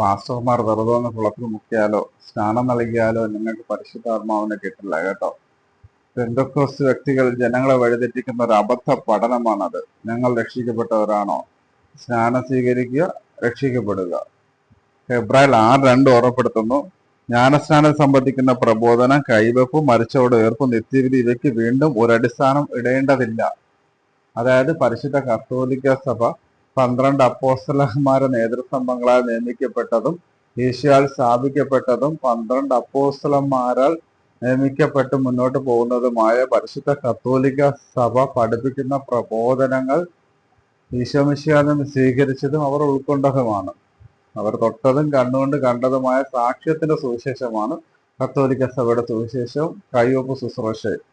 പാസ്റ്റർമാർ വെറുതെ ഒന്ന് കുളത്തിൽ മുക്കിയാലോ സ്നാനം നൽകിയാലോ നിങ്ങൾക്ക് പരിശുദ്ധാത്മാവിനെ കിട്ടില്ല കേട്ടോ. പെന്തക്കോസ്ത് വ്യക്തികൾ ജനങ്ങളെ വഴിതെറ്റിക്കുന്ന ഒരു അബദ്ധ പഠനമാണത്. ഞങ്ങൾ രക്ഷിക്കപ്പെട്ടവരാണോ? സ്നാനം സ്വീകരിക്കുക, രക്ഷിക്കപ്പെടുക. ഹെബ്രായർ 6:2 ഓർമ്മപ്പെടുത്തുന്നു, ജ്ഞാനസ്നാനം സംബന്ധിക്കുന്ന പ്രബോധനം, കൈവെപ്പ്, മരിച്ചവരുടെ ഉയർപ്പ്, നിത്യവിധി ഇവയ്ക്ക് വീണ്ടും ഒരടിസ്ഥാനം ഇടേണ്ടതില്ല. അതായത് പരിശുദ്ധ കത്തോലിക്ക സഭ 12 അപ്പോസ്തലന്മാരെ നേതൃസംഘങ്ങളാൽ നിയമിക്കപ്പെട്ടതും ഈശോയാൽ സ്ഥാപിക്കപ്പെട്ടതും 12 അപ്പോസ്തലന്മാരാൽ നിയമിക്കപ്പെട്ട് മുന്നോട്ട് പോകുന്നതുമായ പരിശുദ്ധ കത്തോലിക്ക സഭ പഠിപ്പിക്കുന്ന പ്രബോധനങ്ങൾ ഈശോ മിശിഹായിൽ സ്വീകരിച്ചതും അവർ ഉൾക്കൊണ്ടതുമാണ്. അവർ തൊട്ടതും കണ്ണുകൊണ്ട് കണ്ടതുമായ സാക്ഷ്യത്തിന്റെ സുവിശേഷമാണ് കത്തോലിക്ക സഭയുടെ സുവിശേഷവും കൈവപ്പ് ശുശ്രൂഷയും.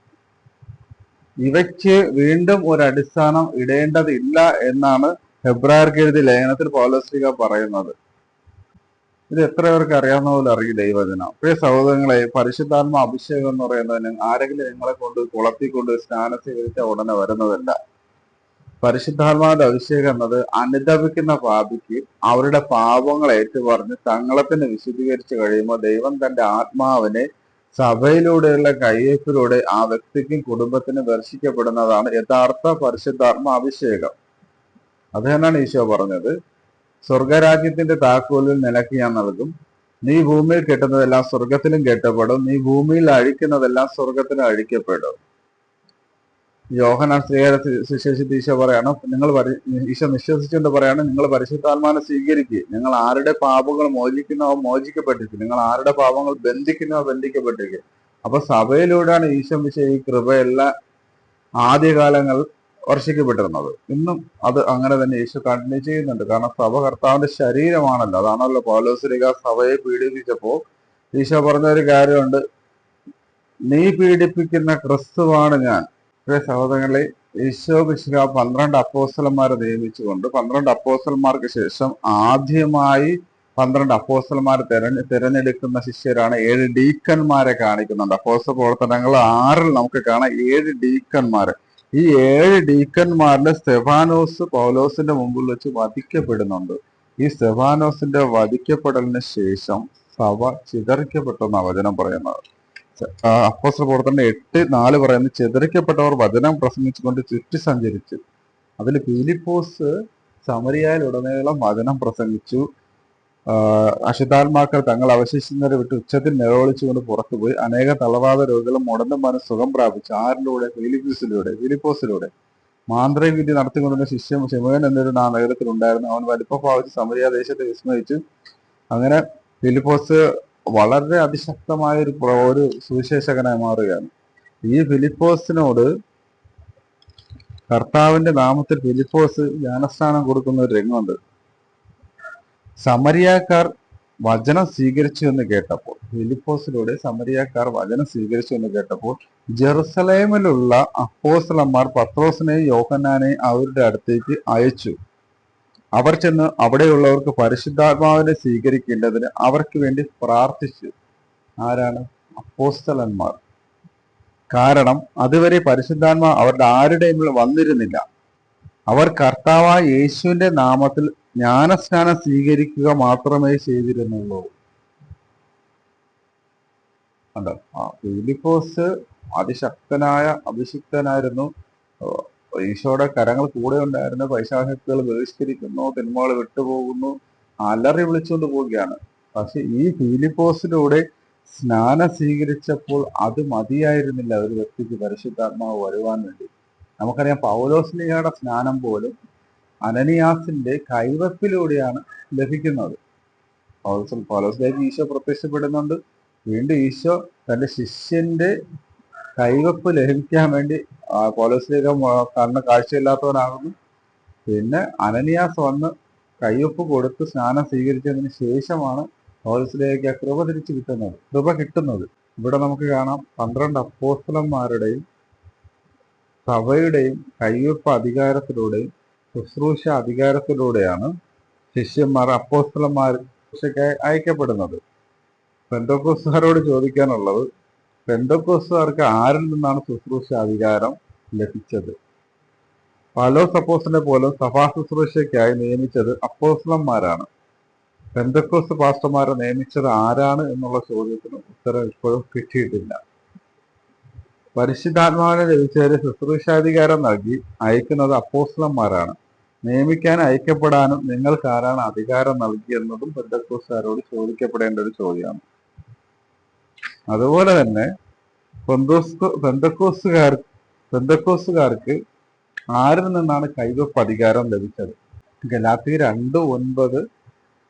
ഇവയ്ക്ക് വീണ്ടും ഒരു അടിസ്ഥാനം ഇടേണ്ടതില്ല എന്നാണ് ഹെബ്രായർക്ക് എഴുതിയ ലേഖനത്തിൽ പൗലോസ്ലീഹ പറയുന്നത്. ഇത് എത്ര പേർക്ക് അറിയാവുന്ന പോലെ അറിയില്ല ഈ വചനം. പ്രിയ സഹോദരങ്ങളെ, പരിശുദ്ധാത്മ അഭിഷേകം എന്ന് പറയുന്നതിന് ആരെങ്കിലും നിങ്ങളെ കൊണ്ട് കുളത്തിക്കൊണ്ട് സ്നാനം സ്വീകരിച്ച ഉടനെ വരുന്നതല്ല. പരിശുദ്ധാത്മാവിന്റെ അഭിഷേകം എന്നത് അനുതപിക്കുന്ന പാപിക്ക് അവരുടെ പാപങ്ങൾ ഏറ്റുപറഞ്ഞ് തങ്ങളെ തന്നെ വിശുദ്ധീകരിച്ചു കഴിയുമ്പോൾ ദൈവം തന്റെ ആത്മാവിനെ സഭയിലൂടെയുള്ള കയ്യേപ്പിലൂടെ ആ വ്യക്തിക്കും കുടുംബത്തിനും ദർശിക്കപ്പെടുന്നതാണ് യഥാർത്ഥ പരിശുദ്ധാത്മ അഭിഷേകം. അത് തന്നെയാണ് ഈശോ പറഞ്ഞത്, സ്വർഗരാജ്യത്തിന്റെ താക്കോലിൽ നിനക്ക് ഞാൻ നൽകും. നീ ഭൂമിയിൽ കെട്ടുന്നതെല്ലാം സ്വർഗത്തിലും കെട്ടപ്പെടും, നീ ഭൂമിയിൽ അഴിക്കുന്നതെല്ലാം സ്വർഗത്തിലും അഴിക്കപ്പെടും. യോഹന്നാൻ സ്ത്രീയുടെ സുവിശേഷത്തിൽ ഈശോ പറയാണ്, ഈശോ നിശ്വസിച്ചുകൊണ്ട് പറയാണ്, നിങ്ങൾ പരിശുദ്ധാത്മാവിനെ സ്വീകരിക്കുക. നിങ്ങൾ ആരുടെ പാപങ്ങൾ മോചിക്കുന്നവ മോചിക്കപ്പെട്ടിരിക്കും, നിങ്ങൾ ആരുടെ പാപങ്ങൾ ബന്ധിക്കുന്നവ ബന്ധിക്കപ്പെട്ടിരിക്കും. അപ്പൊ സഭയിലൂടെയാണ് ഈശോ മിശിഹ ഈ കൃപയെല്ലാം ആദ്യകാലങ്ങൾ വർഷിക്കപ്പെട്ടിരുന്നത്. ഇന്നും അത് അങ്ങനെ തന്നെ ഈശോ കണ്ടിന്യൂ ചെയ്യുന്നുണ്ട്. കാരണം സഭ കർത്താവിന്റെ ശരീരമാണല്ലോ. അതാണല്ലോ പൗലോസ്ലീഹ സഭയെ പീഡിപ്പിച്ചപ്പോ ഈശോ പറഞ്ഞ ഒരു കാര്യമുണ്ട്, നീ പീഡിപ്പിക്കുന്ന ക്രിസ്തുവാണ് ഞാൻ. സഹോദരങ്ങളെ, ഈശോ മിശിഹ 12 അപ്പോസ്തലന്മാരെ നിയമിച്ചുകൊണ്ട് 12 അപ്പോസ്തലന്മാർക്ക് ശേഷം ആദ്യമായി 12 അപ്പോസ്തലന്മാരെ തിരഞ്ഞെടുക്കുന്ന ശിഷ്യരാണ് 7 ഡീക്കന്മാരെ കാണിക്കുന്നുണ്ട്. അപ്പോസ്തല പ്രവർത്തനങ്ങൾ 6 നമുക്ക് കാണാം 7 ഡീക്കന്മാര്. ഈ 7 ഡീക്കന്മാരിൽ സ്തെഫാനോസ് പൗലോസിന്റെ മുമ്പിൽ വെച്ച് വധിക്കപ്പെടുന്നുണ്ട്. ഈ സ്തെഫാനോസിന്റെ വധിക്കപ്പെടലിന് ശേഷം സഭ ചിതറിക്കപ്പെട്ടെന്ന വചനം പറയുന്നത്. അപ്പോസ്തല പ്രവർത്തനം 8:4 പറയുന്നത്, ചിതറിക്കപ്പെട്ടവർ വചനം പ്രസംഗിച്ചുകൊണ്ട് ചുറ്റി സഞ്ചരിച്ചു. അതിൽ ഫിലിപ്പോസ് സമരിയായിൽ ഉടനീളം വചനം പ്രസംഗിച്ചു. അശുദ്ധാത്മാക്കൾ തങ്ങൾ അവശേഷിക്കുന്നവരെ വിട്ട് ഉച്ചത്തിൽ നിലവിളിച്ചുകൊണ്ട് പുറത്തുപോയി. അനേക തളർവാദ രോഗികളും മുടന്തും മനം സുഖം പ്രാപിച്ചു. ആരിലൂടെ? ഫിലിപ്പോസിലൂടെ. മാന്ത്രിക വിദ്യ നടത്തിക്കൊണ്ടിരുന്ന ശിഷ്യം ശിമോൻ എന്നൊരു നഗരത്തിൽ ഉണ്ടായിരുന്നു. അവൻ വലിപ്പം ഭാവിച്ച് സമരിയ ദേശത്തെ വിസ്മയിച്ചു. അങ്ങനെ ഫിലിപ്പോസ് വളരെ അതിശക്തമായ ഒരു സുവിശേഷകനായി മാറുകയാണ്. ഈ ഫിലിപ്പോസിനോട് കർത്താവിന്റെ നാമത്തിൽ ഫിലിപ്പോസ് ജ്ഞാനസ്നാനം കൊടുക്കുന്ന ഒരു രംഗമുണ്ട്. സമരിയാക്കാർ വചനം സ്വീകരിച്ചു എന്ന് കേട്ടപ്പോൾ, ഫിലിപ്പോസിലൂടെ സമരിയാക്കാർ വചനം സ്വീകരിച്ചു എന്ന് കേട്ടപ്പോൾ ജെറുസലേമിലുള്ള അപ്പോസ്തലന്മാർ പത്രോസിനെയും യോഹന്നാനെയും അവരുടെ അടുത്തേക്ക് അയച്ചു. അവർ ചെന്ന് അവിടെയുള്ളവർക്ക് പരിശുദ്ധാത്മാവിനെ സ്വീകരിക്കേണ്ടതിന് അവർക്ക് വേണ്ടി പ്രാർത്ഥിച്ചു. ആരാണ്? അപ്പോസ്തലന്മാർ. കാരണം അതുവരെ പരിശുദ്ധാത്മാ അവരുടെ ആരുടെയും വന്നിരുന്നില്ല. അവർ കർത്താവായ യേശുവിന്റെ നാമത്തിൽ ജ്ഞാനസ്നാനം സ്വീകരിക്കുക മാത്രമേ ചെയ്തിരുന്നുള്ളൂ. കണ്ടോ? ഫിലിപ്പോസ് അഭിഷിക്തനായിരുന്നു. ഈശോയുടെ കരങ്ങൾ കൂടെ ഉണ്ടായിരുന്നു. പൈശാചികതകൾ ബഹിഷ്കരിക്കുന്നു, തിന്മകൾ വിട്ടുപോകുന്നു, അലറി വിളിച്ചുകൊണ്ട് പോവുകയാണ്. പക്ഷെ ഈ ഫിലിപ്പോസിലൂടെ സ്നാനം സ്വീകരിച്ചപ്പോൾ അത് മതിയായിരുന്നില്ല ഒരു വ്യക്തിക്ക് പരിശുദ്ധാത്മാവ് വരുവാൻ വേണ്ടി. നമുക്കറിയാം പൗലോസ്ലീഹയുടെ സ്നാനം പോലും അനനിയാസിന്റെ കൈവപ്പിലൂടെയാണ് ലഭിക്കുന്നത്. പൗലോസ്ലീഹയ്ക്ക് ഈശോ പ്രത്യക്ഷപ്പെടുന്നുണ്ട്. വീണ്ടും ഈശോ തന്റെ ശിഷ്യന്റെ കൈവപ്പ് ലഭിക്കാൻ വേണ്ടി പൗലോസ്ലീഹ കണ്ണ് കാഴ്ചയില്ലാത്തവനാകുന്നു. പിന്നെ അനനിയാസ് വന്ന് കൈവപ്പ് കൊടുത്ത് സ്നാനം സ്വീകരിച്ചതിന് ശേഷമാണ് പൗലോസ്ലീഹയ്ക്ക് കൃപ തിരിച്ചു കിട്ടുന്നത്. ഇവിടെ നമുക്ക് കാണാം 12 അപ്പോസ്തലന്മാരുടെയും സഭയുടെയും കൈവപ്പ് അധികാരത്തിലൂടെയും ശുശ്രൂഷ അധികാരത്തിലൂടെയാണ് ശിഷ്യന്മാർ അപ്പോസ്തലന്മാർ അയക്കപ്പെടുന്നത്. പെന്തക്കോസ്തുകാരോട് ചോദിക്കാനുള്ളത്, പെന്തക്കോസ്തുകാർക്ക് ആരിൽ നിന്നാണ് ശുശ്രൂഷ അധികാരം ലഭിച്ചത്? പൗലോസ് അപ്പോസ്തലനെ പോലും സഭാ ശുശ്രൂഷയ്ക്കായി നിയമിച്ചത് അപ്പോസ്തലന്മാരാണ്. പെന്തക്കോസ്ത് പാസ്റ്റർമാരെ നിയമിച്ചത് ആരാണ് എന്നുള്ള ചോദ്യത്തിന് ഉത്തരം ഇപ്പോഴും കിട്ടിയിട്ടില്ല. പരിശുദ്ധാത്മാവിനെ ലഭിച്ചവരെ ശുശ്രൂഷാധികാരം നൽകി അയക്കുന്നത് അപ്പോസ്തലന്മാരാണ്. നിയമിക്കാൻ അയക്കപ്പെടാനും നിങ്ങൾക്ക് ആരാണ് അധികാരം നൽകിയെന്നതും പെന്തക്കോസ്തുകാരോട് ചോദിക്കപ്പെടേണ്ട ഒരു ചോദ്യമാണ്. അതുപോലെ തന്നെ പെന്തക്കോസ്തുകാർക്ക് ആരിൽ നിന്നാണ് കൈവപ്പ് അധികാരം ലഭിച്ചത്? ഗലാത്യർ 2:9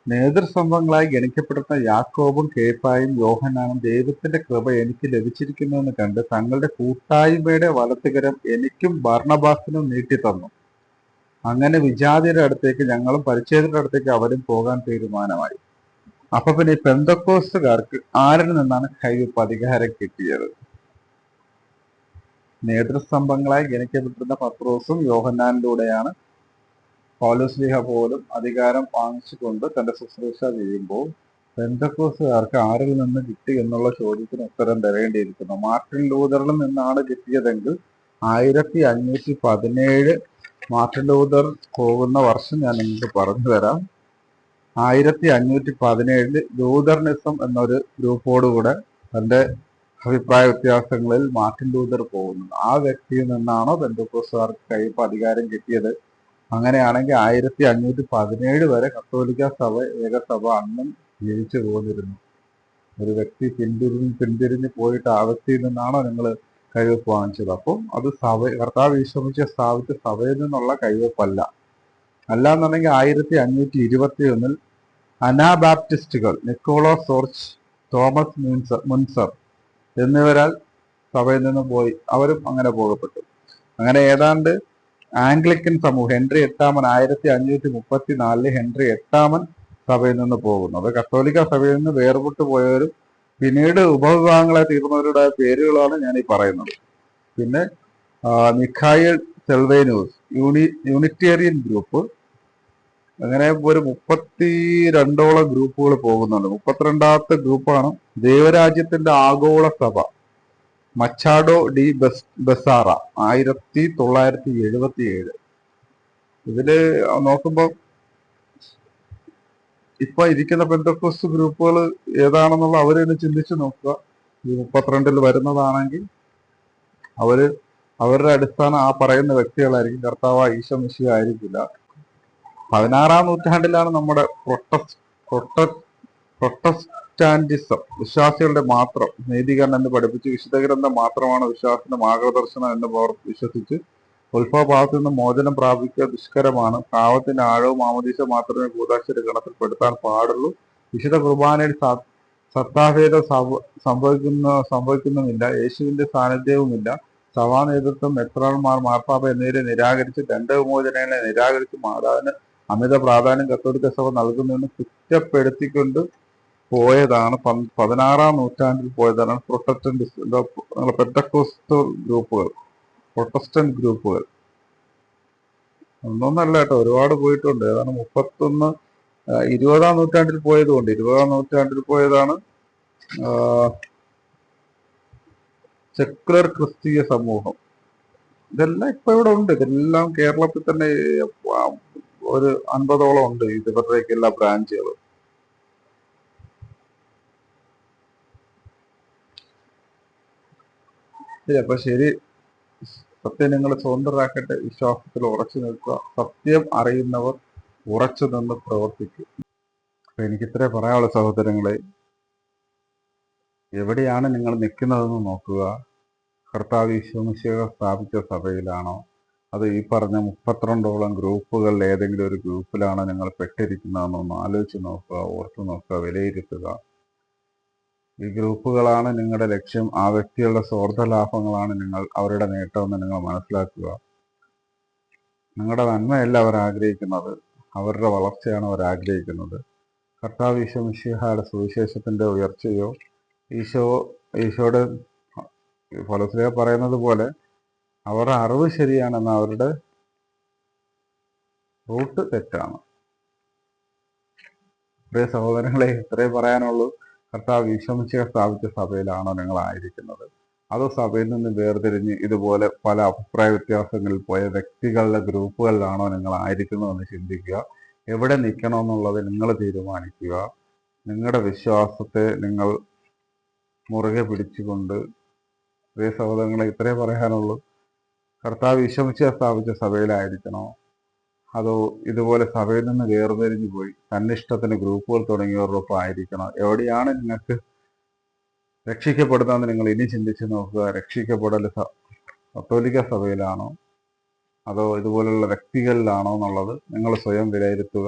നേതൃസംഭവങ്ങളായി ഗണിക്കപ്പെടുന്ന യാക്കോബും കേഫായും യോഹന്നാനും ദൈവത്തിന്റെ കൃപ എനിക്ക് ലഭിച്ചിരിക്കുന്നുവെന്ന് കണ്ട് തങ്ങളുടെ കൂട്ടായ്മയുടെ വലത്തുകരം എനിക്കും ബർന്നബാസിനും നീട്ടിത്തന്നു. അങ്ങനെ വിജാതിയുടെ അടുത്തേക്ക് ഞങ്ങളും പരിച്ഛേദരുടെ അടുത്തേക്ക് അവരും പോകാൻ തീരുമാനമായി. അപ്പൊ പിന്നെ ഈ പെന്തക്കോസ്തുകാർക്ക് ആരിൽ നിന്നാണ് കൈവപ്പ് അധികാരം കിട്ടിയത്? നേതൃസ്തംഭങ്ങളായി ഗണിക്കപ്പെട്ടിരുന്ന പത്രോസും യോഹന്നാനിലൂടെയാണ് പൗലോസ്ലീഹ പോലും അധികാരം വാങ്ങിച്ചുകൊണ്ട് തന്റെ ശുശ്രൂഷ ചെയ്യുമ്പോൾ പെന്തക്കോസ്തുകാർക്ക് ആരിൽ നിന്ന് കിട്ടി എന്നുള്ള ചോദ്യത്തിന് ഉത്തരം തരേണ്ടിയിരിക്കുന്നു. മാർട്ടിൻ ലൂതറിൽ നിന്നാണ് കിട്ടിയതെങ്കിൽ 1517 മാർട്ടിൻ ലൂതർ പോകുന്ന വർഷം ഞാൻ നിങ്ങൾക്ക് പറഞ്ഞു തരാം. 1517 ലൂതർണിസം എന്നൊരു ഗ്രൂപ്പോടുകൂടെ തന്റെ അഭിപ്രായ വ്യത്യാസങ്ങളിൽ മാർട്ടിൻ ലൂതർ പോകുന്നുണ്ട്. ആ വ്യക്തിയിൽ നിന്നാണോ പെന്തക്കോസ്തുകാർക്ക് കൈവപ്പ് അധികാരം കിട്ടിയത്? അങ്ങനെയാണെങ്കിൽ 1517 വരെ കത്തോലിക്ക സഭ ഏകസഭ അന്നും ജീവിച്ചു പോന്നിരുന്നു. ഒരു വ്യക്തി പിന്തിരിഞ്ഞ് പോയിട്ട് ആ വ്യക്തിയിൽ നിന്നാണോ നിങ്ങൾ കൈവപ്പ് വാങ്ങിച്ചത്? അപ്പം അത് കർത്താവ് ഈശോമിശിഹ സ്ഥാപിച്ച സഭയിൽ നിന്നുള്ള കൈവപ്പല്ല. അല്ലാന്നുണ്ടെങ്കിൽ 1521 അനാബാപ്റ്റിസ്റ്റുകൾ നിക്കോളാസ് സോർച്ച്, തോമസ് മുൻസർ എന്നിവരാൽ സഭയിൽ നിന്ന് പോയി. അവരും അങ്ങനെ പോകപ്പെട്ടു. അങ്ങനെ ഏതാണ്ട് ആംഗ്ലിക്കൻ സമൂഹം ഹെൻറി എട്ടാമൻ 1534 ഹെൻറി എട്ടാമൻ സഭയിൽ നിന്ന് പോകുന്നത്. കത്തോലിക്ക സഭയിൽ നിന്ന് വേർപെട്ടു പോയവരും പിന്നീട് ഉപവിഭാഗങ്ങളെ തീർന്നവരുടെ പേരുകളാണ് ഞാൻ ഈ പറയുന്നത്. പിന്നെ മിഖായേൽ സെൽവേനൂസ് യൂണിറ്റേറിയൻ ഗ്രൂപ്പ്, അങ്ങനെ ഒരു 32ഓളം ഗ്രൂപ്പുകൾ പോകുന്നുണ്ട്. 32ാമത്തെ ഗ്രൂപ്പാണ് ദൈവരാജ്യത്തിന്റെ ആഗോള സഭ, മച്ചാഡോ ഡി ബസാറ 1977. ഇതില് നോക്കുമ്പോൾ ഇപ്പൊ ഇരിക്കുന്ന പെന്തക്കോസ്ത് ഗ്രൂപ്പുകൾ ഏതാണെന്നുള്ള അവരൊന്ന് ചിന്തിച്ചു നോക്കുക. ഈ 32ൽ വരുന്നതാണെങ്കിൽ അവരുടെ അടിസ്ഥാനം ആ പറയുന്ന വ്യക്തികളായിരിക്കും. കർത്താവ് ഈശോ മിശിഹ ആയിരിക്കില്ല. 16ാം നൂറ്റാണ്ടിലാണ് നമ്മുടെ പ്രൊട്ടസ്റ്റാന്റിസം വിശ്വാസികളുടെ മാത്രം നീതീകരണം എന്ന് പഠിപ്പിച്ച് വിശുദ്ധ ഗ്രന്ഥം മാത്രമാണ് വിശ്വാസത്തിന്റെ മാർഗദർശനം എന്ന് വിശ്വസിച്ച് ഉത്ഭവഭാവത്തിൽ നിന്ന് മോചനം പ്രാപിക്കുക ദുഷ്കരമാണ്. പാവത്തിന്റെ ആഴവും മാമോദീസ മാത്രമേ കൂദാശയുടെ ഗണത്തിൽപ്പെടുത്താൻ പാടുള്ളൂ. വിശുദ്ധ കുർബാനയിൽ സത്താഭേദം സംഭവിക്കുന്നുമില്ല. യേശുവിന്റെ സാന്നിധ്യവുമില്ല. സഭാ നേതൃത്വം, മെത്രാൻമാർ, മാർപ്പാപ്പ എന്നിവരെ നിരാകരിച്ച് ദണ്ഡവിമോചനങ്ങളെ നിരാകരിച്ച് മാതാവിന് അമിത പ്രാധാന്യം കത്തോലിക്ക സഭ നൽകുന്നതെന്ന് കുറ്റപ്പെടുത്തിക്കൊണ്ട് പോയതാണ് 16ാം നൂറ്റാണ്ടിൽ പോയതാണ് പ്രൊട്ടസ്റ്റന്റ് ഗ്രൂപ്പുകൾ. ഒന്നൊന്നല്ല കേട്ടോ, ഒരുപാട് പോയിട്ടുണ്ട്. ഏതാണ് 20ാം നൂറ്റാണ്ടിൽ പോയതുകൊണ്ട് 20ാം നൂറ്റാണ്ടിൽ പോയതാണ് സെക്കുലർ ക്രിസ്തീയ സമൂഹം. ഇതെല്ലാം ഇപ്പൊ ഇവിടെ ഉണ്ട്. ഇതെല്ലാം കേരളത്തിൽ തന്നെ ഒരു 50ഓളം ഉണ്ട് ഇവരുടെയൊക്കെ എല്ലാ ബ്രാഞ്ചുകൾ. അപ്പൊ ശരി, സത്യം നിങ്ങൾ സ്വതന്ത്രരാക്കട്ടെ. വിശ്വാസത്തിൽ ഉറച്ചു നിൽക്കുക. സത്യം അറിയുന്നവർ ഉറച്ചു നിന്ന് പ്രവർത്തിക്കും. അപ്പൊ എനിക്കിത്രേ പറയാനുള്ള സഹോദരങ്ങളെ, എവിടെയാണ് നിങ്ങൾ നിൽക്കുന്നതെന്ന് നോക്കുക. കർത്താവ് ഈശോ മിശിഹ സ്ഥാപിച്ച സഭയിലാണോ? അത് ഈ പറഞ്ഞ 32ഓളം ഗ്രൂപ്പുകളിൽ ഏതെങ്കിലും ഒരു ഗ്രൂപ്പിലാണോ നിങ്ങൾ പെട്ടിരിക്കുന്നതെന്നൊന്ന് ആലോചിച്ച് നോക്കുക, ഓർത്തു നോക്കുക, വിലയിരുത്തുക. ഈ ഗ്രൂപ്പുകളാണ് നിങ്ങളുടെ ലക്ഷ്യം. ആ വ്യക്തികളുടെ സ്വാർത്ഥ ലാഭങ്ങളാണ് അവരുടെ നേട്ടമെന്ന് നിങ്ങൾ മനസ്സിലാക്കുക. നിങ്ങളുടെ നന്മയല്ല അവർ ആഗ്രഹിക്കുന്നത്, അവരുടെ വളർച്ചയാണ് അവർ ആഗ്രഹിക്കുന്നത്. കർത്താവ് ഈശോ മിശിഹായുടെ സുവിശേഷത്തിന്റെ ഉയർച്ചയോ ഈശോയുടെ പൗലോസ്ലീഹ പറയുന്നത് പോലെ അവരുടെ അറിവ് ശരിയാണെന്ന് അവരുടെ റൂട്ട് തെറ്റാണ്. പ്രിയ സഹോദരങ്ങളെ, ഇത്രേ പറയാനുള്ളൂ. കർത്താവ് ഈശോ മിശിഹ സ്ഥാപിച്ച സഭയിലാണോ നിങ്ങൾ ആയിരിക്കുന്നത്? അതോ സഭയിൽ നിന്ന് വേർതിരിഞ്ഞ് ഇതുപോലെ പല അഭിപ്രായ വ്യത്യാസങ്ങളിൽ പോയ വ്യക്തികളുടെ ഗ്രൂപ്പുകളിലാണോ നിങ്ങൾ ആയിരിക്കുന്നതെന്ന് ചിന്തിക്കുക. എവിടെ നിൽക്കണമെന്നുള്ളത് നിങ്ങൾ തീരുമാനിക്കുക. നിങ്ങളുടെ വിശ്വാസത്തെ നിങ്ങൾ മുറുകെ പിടിച്ചുകൊണ്ട്, അതേ സഹോദരങ്ങളെ ഇത്രേ പറയാനുള്ളൂ. കർത്താവ് ഈശോമിശിഹായെ സ്ഥാപിച്ച സഭയിലായിരിക്കണോ, അതോ ഇതുപോലെ സഭയിൽ നിന്ന് വേർതിരിഞ്ഞു പോയി തന്നിഷ്ടത്തിന് ഗ്രൂപ്പുകൾ തുടങ്ങിയവരോടൊപ്പം ആയിരിക്കണോ? എവിടെയാണ് നിങ്ങൾക്ക് രക്ഷിക്കപ്പെടുന്നതെന്ന് നിങ്ങൾ ഇനി ചിന്തിച്ച് നോക്കുക. രക്ഷിക്കപ്പെടൽ കത്തോലിക്ക സഭയിലാണോ അതോ ഇതുപോലുള്ള വ്യക്തികളിലാണോ എന്നുള്ളത് നിങ്ങൾ സ്വയം വിലയിരുത്തുക.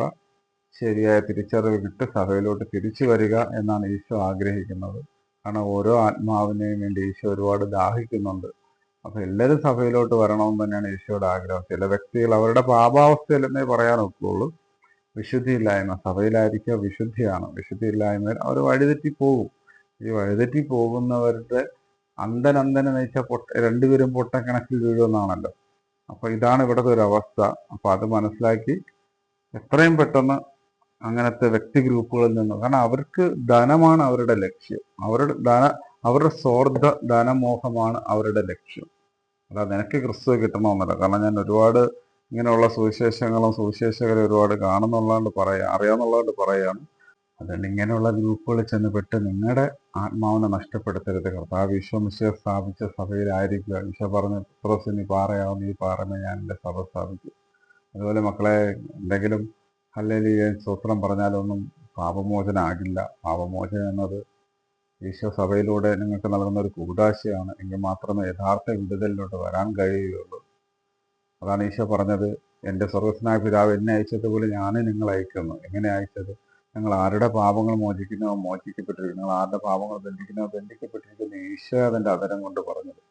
ശരിയായ തിരിച്ചറിവ് കിട്ടി സഭയിലോട്ട് തിരിച്ചു വരിക എന്നാണ് ഈശോ ആഗ്രഹിക്കുന്നത്. കാരണം ഓരോ ആത്മാവിനെയും വേണ്ടി ഈശോ ഒരുപാട് ദാഹിക്കുന്നുണ്ട്. അപ്പൊ എല്ലാവരും സഭയിലോട്ട് വരണമെന്ന് തന്നെയാണ് ഈശോയുടെ ആഗ്രഹം. ചില വ്യക്തികൾ അവരുടെ പാപാവസ്ഥയിലെന്നേ പറയാൻ ഒക്കുള്ളൂ. വിശുദ്ധിയില്ലായ്മ, സഭയിലായിരിക്കുക വിശുദ്ധിയാണ്, വിശുദ്ധിയില്ലായ്മയിൽ അവർ വഴിതെറ്റി പോകും. ഈ വഴിതെറ്റി പോകുന്നവരുടെ അന്തനെ നയിച്ച രണ്ടുപേരും പൊട്ടക്കിണക്കിൽ വീഴുമെന്നാണല്ലോ. അപ്പൊ ഇതാണ് ഇവിടുത്തെ ഒരു അവസ്ഥ. അപ്പൊ അത് മനസ്സിലാക്കി എത്രയും പെട്ടെന്ന് അങ്ങനത്തെ വ്യക്തി ഗ്രൂപ്പുകളിൽ നിന്ന്, കാരണം അവർക്ക് ധനമാണ് അവരുടെ ലക്ഷ്യം, അവരുടെ സ്വാർത്ഥ ധനമോഹമാണ് അവരുടെ ലക്ഷ്യം. അല്ലാതെ നിനക്ക് ക്രിസ്തു കിട്ടണമെന്നല്ല. കാരണം ഞാൻ ഒരുപാട് ഇങ്ങനെയുള്ള സുവിശേഷങ്ങളും സുവിശേഷകരെ ഒരുപാട് അറിയാമെന്നുള്ളതുകൊണ്ട് പറയാണ്. അതുകൊണ്ട് ഇങ്ങനെയുള്ള ഗ്രൂപ്പുകളിൽ ചെന്ന് പെട്ട് നിങ്ങളുടെ ആത്മാവിനെ നഷ്ടപ്പെടുത്തരുത്. കർത്താവ് ഈശോമിശിഹായെ സ്ഥാപിച്ച സഭയിലായിരിക്കുക. ഈശോ പറഞ്ഞു, പത്രോസേ നീ പാറയാവും, നീ പാറമേ ഞാൻ എൻ്റെ സഭ സ്ഥാപിക്കും. അതുപോലെ മക്കളെ, എന്തെങ്കിലും ഹല്ലേലൂയ സ്തോത്രം പറഞ്ഞാലൊന്നും പാപമോചനം ആകില്ല. പാപമോചനം എന്നത് ഈശോ സഭയിലൂടെ നിങ്ങൾക്ക് നൽകുന്ന ഒരു കൂദാശയാണ്. എങ്കിൽ മാത്രമേ യഥാർത്ഥ വിടുതലിലോട്ട് വരാൻ കഴിയുകയുള്ളൂ. അതാണ് ഈശോ പറഞ്ഞത്, എൻ്റെ സ്വർഗ്ഗസ്വനായ പിതാവ് എന്നെ അയച്ചതുപോലെ ഞാൻ നിങ്ങളെ അയക്കുന്നു. എങ്ങനെ അയച്ചത്? നിങ്ങൾ ആരുടെ പാപങ്ങൾ മോചിക്കുന്നവ മോചിക്കപ്പെട്ടിരിക്കുന്നു, നിങ്ങൾ ആരുടെ പാപങ്ങൾ ബന്ധിക്കുന്നവ ബന്ധിക്കപ്പെട്ടിരിക്കുന്നു. ഈശോ അതിൻ്റെ അതരം കൊണ്ട് പറഞ്ഞത്.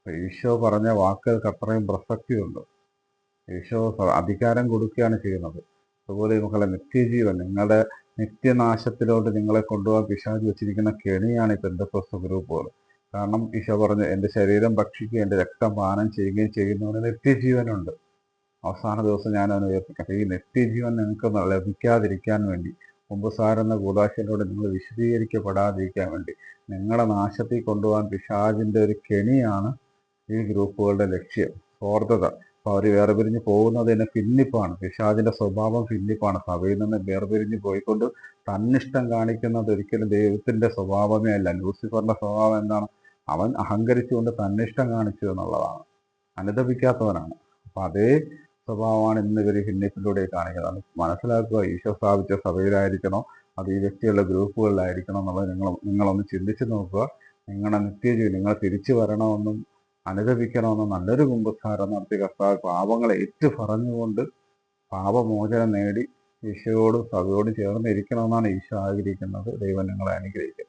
ഈശോ പറഞ്ഞ വാക്കുകൾക്ക് അത്രയും പ്രസക്തിയുണ്ട്. ഈശോ അധികാരം കൊടുക്കുകയാണ് ചെയ്യുന്നത്. അതുപോലെ മക്കളെ, നിത്യജീവൻ, നിങ്ങളുടെ നിത്യനാശത്തിലോട്ട് നിങ്ങളെ കൊണ്ടുപോകാൻ പിശാച് വെച്ചിരിക്കുന്ന കെണിയാണ് ഈ പെന്തക്കോസ്ത് ഗ്രൂപ്പുകൾ. കാരണം ഈശോ പറഞ്ഞു, എൻ്റെ ശരീരം ഭക്ഷിക്കുകയും എൻ്റെ രക്തം പാനം ചെയ്യുകയും ചെയ്യുന്നവന് നിത്യജീവനുണ്ട്, അവസാന ദിവസം ഞാൻ അവനെ ഉയർപ്പിക്കാം. ഈ നിത്യജീവൻ നിങ്ങൾക്ക് ലഭിക്കാതിരിക്കാൻ വേണ്ടി, കുമ്പസാരെന്ന കൂദാശയിലൂടെ നിങ്ങൾ വിശദീകരിക്കപ്പെടാതിരിക്കാൻ വേണ്ടി, നിങ്ങളെ നാശത്തിൽ കൊണ്ടുപോകാൻ പിശാചിൻ്റെ ഒരു കെണിയാണ് ഈ ഗ്രൂപ്പുകളുടെ ലക്ഷ്യം, സ്വാർത്ഥത. അപ്പോൾ അവർ വേർപിരിഞ്ഞ് പോകുന്നതിന് ഭിന്നിപ്പാണ്. പിശാചിൻ്റെ സ്വഭാവം ഭിന്നിപ്പാണ്. സഭയിൽ നിന്ന് വേർപിരിഞ്ഞ് പോയിക്കൊണ്ട് തന്നിഷ്ടം കാണിക്കുന്നത് ഒരിക്കലും ദൈവത്തിൻ്റെ സ്വഭാവമേ അല്ല. ലൂസിഫറിൻ്റെ സ്വഭാവം എന്താണ്? അവൻ അഹങ്കരിച്ചുകൊണ്ട് തന്നിഷ്ടം കാണിച്ചു എന്നുള്ളതാണ്, അനുദപിക്കാത്തവനാണ്. അപ്പം അതേ സ്വഭാവമാണ് ഇന്ന് ഇവർ ഭിന്നിപ്പിലൂടെ കാണിക്കുന്നത്. മനസ്സിലാക്കുക, ഈശോ സ്ഥാപിച്ച സഭയിലായിരിക്കണോ അത് ഈ വ്യക്തികളുടെ ഗ്രൂപ്പുകളിലായിരിക്കണം എന്നുള്ളത് നിങ്ങളൊന്ന് ചിന്തിച്ച് നോക്കുക. നിങ്ങളുടെ നിത്യജീവൻ, നിങ്ങൾ തിരിച്ചു വരണമെന്നും അനുദപിക്കണമെന്നും നല്ലൊരു കുമ്പസാരം നടത്തി കർത്താവ് പാപങ്ങളെ ഏറ്റു പറഞ്ഞുകൊണ്ട് പാപമോചനം നേടി ഈശോയോടും സഭയോടും ചേർന്ന് ഇരിക്കണമെന്നാണ് ഈശോ ആഗ്രഹിക്കുന്നത്. ദൈവം നിങ്ങളെ അനുഗ്രഹിക്കട്ടെ.